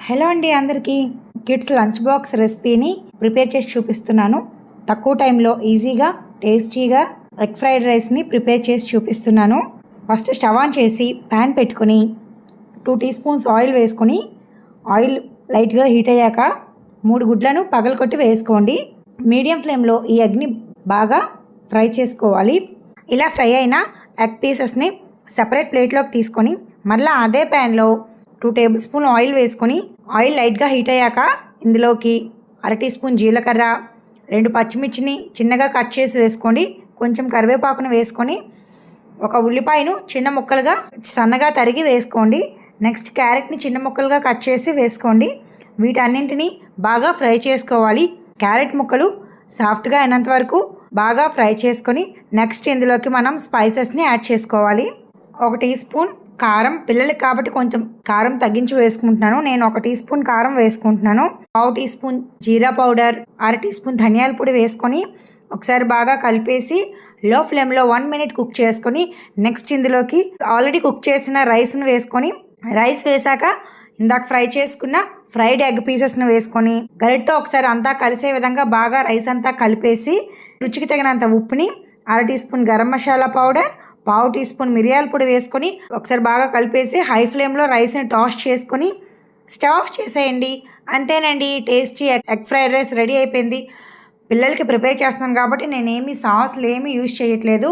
Hello అండి అందరికీ kids lunch box రెసిపీని ప్రిపేర్ చేసి చూపిస్తున్నాను. తక్కువ టైంలో ఈజీగా టేస్టీగా ఎగ్ ఫ్రైడ్ రైస్ని ప్రిపేర్ చేసి చూపిస్తున్నాను. ఫస్ట్ స్టవ్ ఆన్ చేసి ప్యాన్ పెట్టుకొని 2 టీ స్పూన్స్ ఆయిల్ వేసుకొని ఆయిల్ లైట్గా హీట్ అయ్యాక 3 గుడ్లను పగలకొట్టి వేసుకోండి. మీడియం ఫ్లేమ్లో ఈ ఎగ్ని బాగా ఫ్రై చేసుకోవాలి. ఇలా ఫ్రై అయిన ఎగ్ పీసెస్ని సెపరేట్ ప్లేట్లోకి తీసుకొని మళ్ళీ అదే ప్యాన్లో 2 టేబుల్ స్పూన్ ఆయిల్ వేసుకొని ఆయిల్ లైట్గా హీట్ అయ్యాక ఇందులోకి 1/2 టీ స్పూన్ జీలకర్ర, 2 పచ్చిమిర్చిని చిన్నగా కట్ చేసి వేసుకోండి. కొంచెం కరివేపాకును వేసుకొని ఒక ఉల్లిపాయను చిన్న ముక్కలుగా సన్నగా తరిగి వేసుకోండి. నెక్స్ట్ క్యారెట్ని చిన్న ముక్కలుగా కట్ చేసి వేసుకోండి. వీటన్నింటినీ బాగా ఫ్రై చేసుకోవాలి. క్యారెట్ ముక్కలు సాఫ్ట్గా అయినంత వరకు బాగా ఫ్రై చేసుకొని నెక్స్ట్ ఇందులోకి మనం స్పైసెస్ని యాడ్ చేసుకోవాలి. 1 టీ స్పూన్ కారం, పిల్లలకి కాబట్టి కొంచెం కారం తగ్గించి వేసుకుంటున్నాను. నేను 1 టీ స్పూన్ కారం వేసుకుంటున్నాను. 1/2 టీ స్పూన్ జీరా పౌడర్, 1/2 టీ స్పూన్ ధనియాల పొడి వేసుకొని ఒకసారి బాగా కలిపేసి లో ఫ్లేమ్లో 1 మినిట్ కుక్ చేసుకొని నెక్స్ట్ ఇందులోకి ఆల్రెడీ కుక్ చేసిన రైస్ను వేసుకొని రైస్ వేసాక ఇందాక ఫ్రై చేసుకున్న ఫ్రైడ్ ఎగ్ పీసెస్ను వేసుకొని గరిటతో ఒకసారి అంతా కలిసే విధంగా బాగా రైస్ అంతా కలిపేసి రుచికి తగినంత ఉప్పుని, 1/2 teaspoon garam masala powder, 1/2 teaspoon మిరియాల పొడి వేసుకొని ఒకసారి బాగా కలిపేసి హై ఫ్లేమ్లో రైస్ని టాస్ చేసుకొని స్టవ్ ఆఫ్ చేసేయండి. అంతేనండి, tasty egg fried rice ready అయిపోయింది. పిల్లలకి ప్రిపేర్ చేస్తున్నాను కాబట్టి నేనేమి సాస్లు ఏమీ యూజ్ చేయట్లేదు.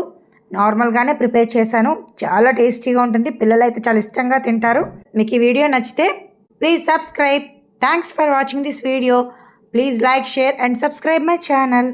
నార్మల్గానే ప్రిపేర్ చేశాను. చాలా టేస్టీగా ఉంటుంది. పిల్లలు అయితే చాలా ఇష్టంగా తింటారు. మీకు ఈ వీడియో నచ్చితే please subscribe. Thanks for watching this video. Please like, share and subscribe my channel.